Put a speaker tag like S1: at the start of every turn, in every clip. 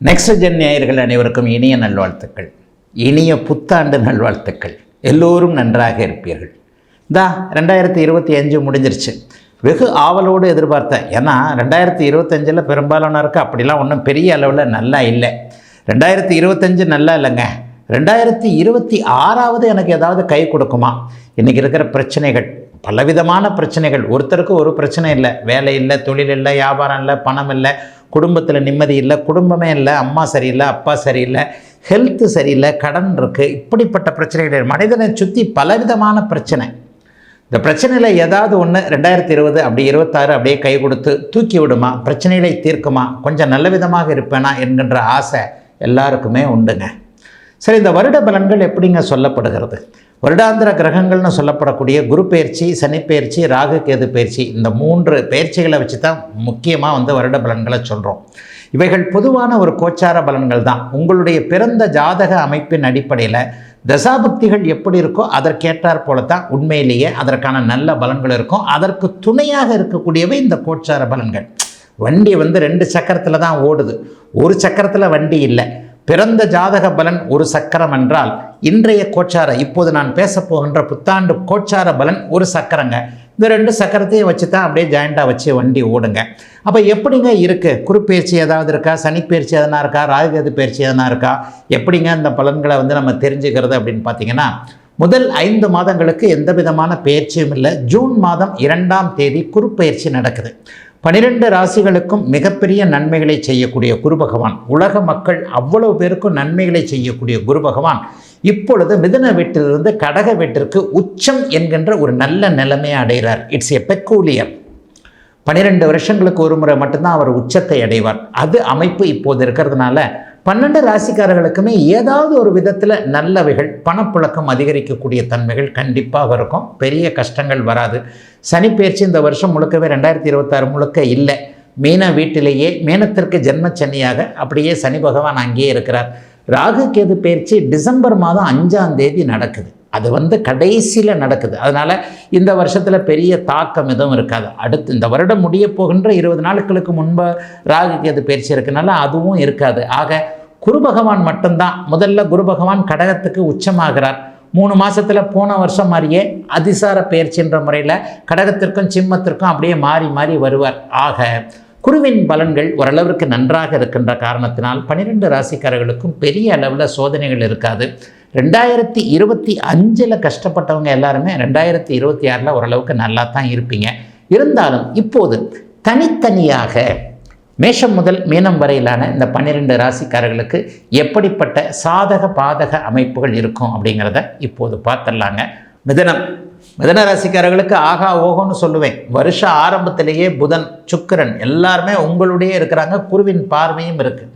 S1: Next gen நேயர்கள் அனைவருக்கும் இனிய நல்வாழ்த்துக்கள், இனிய புத்தாண்டு நல்வாழ்த்துக்கள். எல்லோரும் நன்றாக இருப்பீர்கள். 2025 முடிஞ்சிருச்சு. வெகு ஆவலோடு எதிர்பார்த்தேன். ஏன்னா 2025 பெரும்பாலானருக்கு அப்படிலாம் ஒன்றும் பெரிய அளவில் நல்லா இல்லை. 2025 நல்லா இல்லைங்க. 2026 எனக்கு ஏதாவது கை கொடுக்குமா? இன்றைக்கி இருக்கிற பிரச்சனைகள், பலவிதமான பிரச்சனைகள். ஒருத்தருக்கு ஒரு பிரச்சனை இல்லை. வேலை இல்லை, தொழில் இல்லை, வியாபாரம் இல்லை, பணம் இல்லை, குடும்பத்தில் நிம்மதி இல்லை, குடும்பமே இல்லை, அம்மா சரியில்லை, அப்பா சரியில்லை, ஹெல்த்து சரியில்லை, கடன் இருக்குது. இப்படிப்பட்ட பிரச்சனைகள் மனிதனை சுற்றி பலவிதமான பிரச்சனை. இந்த பிரச்சனையில் ஏதாவது ஒன்று 2020 அப்படி 26 அப்படியே கை கொடுத்து தூக்கி விடுமா, பிரச்சனைகளை தீர்க்குமா, கொஞ்சம் நல்ல விதமாக இருப்பேனா என்கின்ற ஆசை எல்லாருக்குமே உண்டுங்க. சரி, இந்த வருட பலன்கள் எப்படிங்க சொல்லப்படுகிறது? வருடாந்திர கிரகங்கள்னு சொல்லப்படக்கூடிய குரு பயிற்சி, சனி பயிற்சி, ராகு கேது பயிற்சி, இந்த 3 பயிற்சிகளை வச்சு தான் முக்கியமாக வருட பலன்களை சொல்கிறோம். இவைகள் பொதுவான ஒரு கோச்சார பலன்கள் தான். உங்களுடைய பிறந்த ஜாதக அமைப்பின் அடிப்படையில் தசாபக்திகள் எப்படி இருக்கோ அதற்கேற்றாற் போல தான் உண்மையிலேயே அதற்கான நல்ல பலன்கள் இருக்கும். அதற்கு துணையாக இருக்கக்கூடியவை இந்த கோச்சார பலன்கள். வண்டி 2 சக்கரத்தில் தான் ஓடுது, ஒரு சக்கரத்தில் வண்டி இல்லை. பிறந்த ஜாதக பலன் ஒரு சக்கரம் என்றால் இன்றைய கோச்சார, இப்போது நான் பேசப்போகின்ற புத்தாண்டு கோச்சார பலன் ஒரு சக்கரங்க. இந்த 2 சக்கரத்தையும் வச்சு தான் அப்படியே ஜாயிண்டாக வச்சு வண்டி ஓடுங்க. அப்போ எப்படிங்க இருக்குது? குருப்பெயர்ச்சி ஏதாவது இருக்கா? சனிப்பெயர்ச்சி எதனா இருக்கா? ராகுகேது பயிற்சி எதனா இருக்கா? எப்படிங்க இந்த பலன்களை நம்ம தெரிஞ்சுக்கிறது அப்படின்னு பார்த்தீங்கன்னா, முதல் 5 மாதங்களுக்கு எந்த விதமான பயிற்சியும் இல்லை. ஜூன் மாதம் 2ஆம் தேதி குருப்பெயர்ச்சி நடக்குது. 12 ராசிகளுக்கும் மிகப்பெரிய நன்மைகளை செய்யக்கூடிய குரு பகவான், உலக மக்கள் அவ்வளவு பேருக்கும் நன்மைகளை செய்யக்கூடிய குரு பகவான் இப்பொழுது மிதுன வீட்டிலிருந்து கடக வீட்டிற்கு உச்சம் என்கின்ற ஒரு நல்ல நிலைமையை அடைகிறார். It's a peculiar. 12 வருஷங்களுக்கு ஒரு முறை மட்டும்தான் அவர் உச்சத்தை அடைவார். அது அமைப்பு இப்போது இருக்கிறதுனால 12 ராசிக்காரர்களுக்குமே ஏதாவது ஒரு விதத்தில் நல்லவைகள், பணப்புழக்கம் அதிகரிக்கக்கூடிய தன்மைகள் கண்டிப்பாக இருக்கும். பெரிய கஷ்டங்கள் வராது. சனிப்பெயர்ச்சி இந்த வருஷம் முழுக்கவே 2026 முழுக்க இல்லை. மீன வீட்டிலேயே மீனத்திற்கு ஜென்மச்சனியாக அப்படியே சனி பகவான் அங்கேயே இருக்கிறார். ராகு கேது பயிற்சி டிசம்பர் மாதம் 5ஆம் தேதி நடக்குது. அது கடைசியில் நடக்குது. அதனால் இந்த வருஷத்தில் பெரிய தாக்கம் எதுவும் இருக்காது. அடுத்து இந்த வருடம் முடிய போகின்ற 20 நாட்களுக்கு முன்பு ராகு கேது பயிற்சி இருக்கனால அதுவும் இருக்காது. ஆக குரு பகவான் மட்டும்தான். முதல்ல குரு பகவான் கடகத்துக்கு உச்சமாகிறார். 3 மாதத்தில் போன வருஷம் மாதிரியே அதிசார பயிற்சின்ற முறையில் கடகத்திற்கும் சிம்மத்திற்கும் அப்படியே மாறி மாறி வருவார். ஆக குருவின் பலன்கள் ஓரளவிற்கு நன்றாக இருக்கின்ற காரணத்தினால் 12 ராசிக்காரர்களுக்கும் பெரிய அளவில் சோதனைகள் இருக்காது. 2025 கஷ்டப்பட்டவங்க எல்லாருமே 2026 ஓரளவுக்கு நல்லா தான் இருப்பீங்க. இருந்தாலும் இப்போது தனித்தனியாக மேஷம் முதல் மீனம் வரையிலான இந்த 12 ராசிக்காரர்களுக்கு எப்படிப்பட்ட சாதக பாதக அமைப்புகள் இருக்கும் அப்படிங்கிறத இப்போது பார்த்துடலாங்க. மிதன ராசிக்காரர்களுக்கு ஆகா ஓகோன்னு சொல்லுவேன். வருஷ ஆரம்பத்திலேயே புதன், சுக்கிரன் எல்லாருமே உங்களுடைய இருக்கிறாங்க. குருவின் பார்வையும் இருக்குது.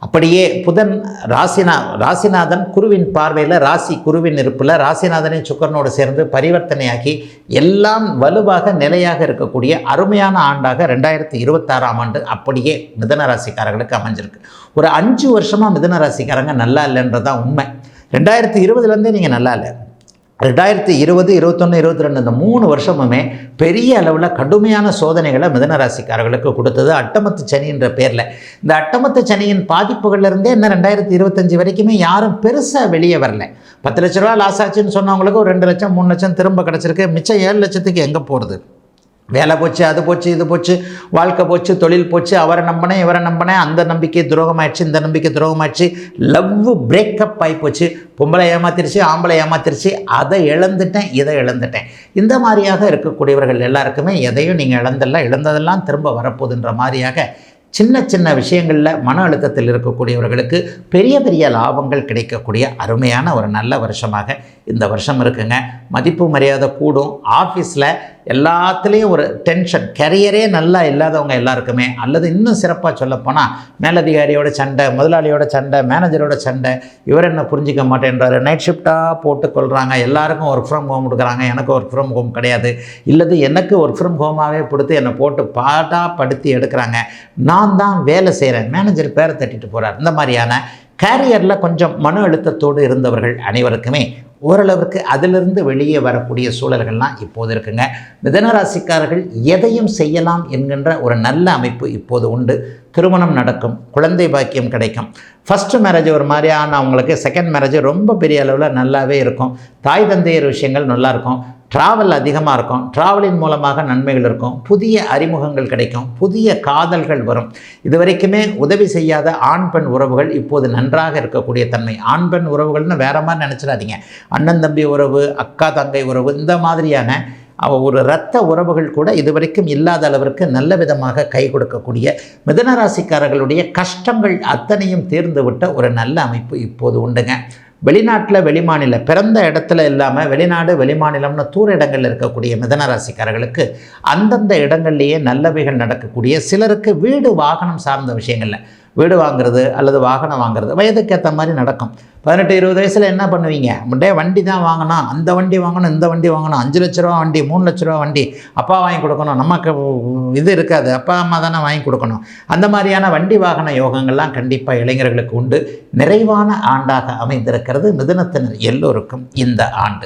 S1: அப்படியே புதன் ராசிநாதன் குருவின் பார்வையில், ராசி குருவின் இருப்பில் ராசிநாதனை சுக்கிரனோடு சேர்ந்து பரிவர்த்தனையாகி எல்லாம் வலுவாக நிலையாக இருக்கக்கூடிய அருமையான ஆண்டாக 2026ஆம் ஆண்டு அப்படியே மிதன ராசிக்காரர்களுக்கு அமைஞ்சிருக்கு. ஒரு 5 வருஷமாக மிதன ராசிக்காரங்க நல்லா இல்லைன்றதான் உண்மை. 2020 நீங்கள் நல்லா இல்லை. 2020, 2021, 2022 இந்த 3 வருஷமுமே பெரிய அளவில் கடுமையான சோதனைகளை மிதன ராசிக்காரர்களுக்கு கொடுத்தது அட்டமத்து சனின்ற பேரில். இந்த அட்டமத்து சனியின் பாதிப்புகள்லேருந்தே இன்னும் 2025 வரைக்குமே யாரும் பெருசாக வெளியே வரல. 10 லட்ச ரூபா லாஸ் ஆச்சுன்னு சொன்னவங்களுக்கு ஒரு 2 லட்சம் 3 லட்சம் திரும்ப கிடச்சிருக்கு. மிச்சம் 7 லட்சத்துக்கு எங்கே போகிறது? வேலை போச்சு, அது போச்சு, இது போச்சு, வாழ்க்கை போச்சு, தொழில் போச்சு, அவரை நம்பினேன், இவரை நம்பினேன், அந்த நம்பிக்கை துரோகமாயிடுச்சு, இந்த நம்பிக்கை துரோகமாயிடுச்சு, லவ் பிரேக்கப் ஆகிப்போச்சு, பொம்பளை ஏமாத்திருச்சு, ஆம்பளை ஏமாத்திருச்சு, அதை இழந்துட்டேன், இதை இழந்துட்டேன். இந்த மாதிரியாக இருக்கக்கூடியவர்கள் எல்லாருக்குமே எதையும் நீங்கள் இழந்ததெல்லாம் திரும்ப வரப்போகுதுன்ற மாதிரியாக சின்ன சின்ன விஷயங்களில் மன அழுத்தத்தில் இருக்கக்கூடியவர்களுக்கு பெரிய பெரிய லாபங்கள் கிடைக்கக்கூடிய அருமையான ஒரு நல்ல வருஷமாக இந்த வருஷம் இருக்குங்க. மதிப்பு மரியாதை கூடும். ஆஃபீஸில் எல்லாத்துலேயும் ஒரு டென்ஷன், கரியரே நல்லா இல்லாதவங்க எல்லாருக்குமே, அல்லது இன்னும் சிறப்பாக சொல்லப்போனால் மேலதிகாரியோட சண்டை, முதலாளியோட சண்டை, மேனேஜரோட சண்டை, இவர் என்ன புரிஞ்சிக்க மாட்டேன்றாரு, நைட் ஷிஃப்டாக போட்டுக்கொள்கிறாங்க, எல்லாருக்கும் ஒர்க் ஃப்ரம் ஹோம் கொடுக்குறாங்க, எனக்கு ஒர்க் ஃப்ரம் ஹோம் கிடையாது, இல்லது எனக்கு ஒர்க் ஃப்ரம் ஹோமாகவே கொடுத்து என்னை போட்டு பாடாப்படுத்தி எடுக்கிறாங்க, நான் தான் வேலை செய்கிறேன், மேனேஜர் பேரை தட்டிட்டு போகிறார். இந்த மாதிரியான கேரியரில் கொஞ்சம் மன அழுத்தத்தோடு இருந்தவர்கள் அனைவருக்குமே ஓரளவிற்கு அதிலிருந்து வெளியே வரக்கூடிய சூழல்கள்லாம் இப்போது இருக்குங்க. மிதுன ராசிக்காரர்கள் எதையும் செய்யலாம் என்கின்ற ஒரு நல்ல அமைப்பு இப்போது உண்டு. திருமணம் நடக்கும், குழந்தை பாக்கியம் கிடைக்கும். ஃபஸ்ட்டு மேரேஜ் ஒரு மாதிரியான அவங்களுக்கு, செகண்ட் மேரேஜ் ரொம்ப பெரிய அளவில் நல்லாவே இருக்கும். தாய் தந்தையர் விஷயங்கள் நல்லாயிருக்கும். ட்ராவல் அதிகமாக இருக்கும். ட்ராவலின் மூலமாக நன்மைகள் இருக்கும். புதிய அறிமுகங்கள் கிடைக்கும். புதிய காதல்கள் வரும். இதுவரைக்குமே உதவி செய்யாத ஆண் பெண் உறவுகள் இப்போது நன்றாக இருக்கக்கூடிய தன்மை. ஆண் பெண் உறவுகள்னு வேறு மாதிரி நினச்சிடாதீங்க. அண்ணன் தம்பி உறவு, அக்கா தங்கை உறவு, இந்த மாதிரியான ஒரு இரத்த உறவுகள் கூட இதுவரைக்கும் இல்லாத அளவிற்கு நல்ல விதமாக கை கொடுக்கக்கூடிய மிதுன ராசிக்காரர்களுடைய கஷ்டங்கள் அத்தனையும் தீர்ந்துவிட்ட ஒரு நல்ல அமைப்பு இப்போது உண்டுங்க. வெளிநாட்டில் வெளிமாநில பிறந்த இடத்துல இல்லாமல் வெளிநாடு வெளிமாநிலம்னு தூர இடங்களில் இருக்கக்கூடிய மிதுன ராசிக்காரர்களுக்கு அந்தந்த இடங்கள்லேயே நல்லவைகள் நடக்கக்கூடிய, சிலருக்கு வீடு வாகனம் சார்ந்த விஷயங்களில் வீடு வாங்குறது அல்லது வாகனம் வாங்குறது வயதுக்கு ஏற்ற மாதிரி நடக்கும். 18-20 வயசில் என்ன பண்ணுவீங்க? முன்னே வண்டி தான் வாங்கணும், அந்த வண்டி வாங்கணும், இந்த வண்டி வாங்கணும், 5 லட்ச ரூபா வண்டி, 3 லட்ச ரூபா வண்டி அப்பா வாங்கி கொடுக்கணும். நமக்கு இது இருக்காது, அப்பா அம்மா தானே வாங்கி கொடுக்கணும். அந்த மாதிரியான வண்டி வாகன யோகங்கள்லாம் கண்டிப்பாக இளைஞர்களுக்கு உண்டு. நிறைவான ஆண்டாக அமைந்திருக்கிறது மிதுனத்தினர் எல்லோருக்கும் இந்த ஆண்டு.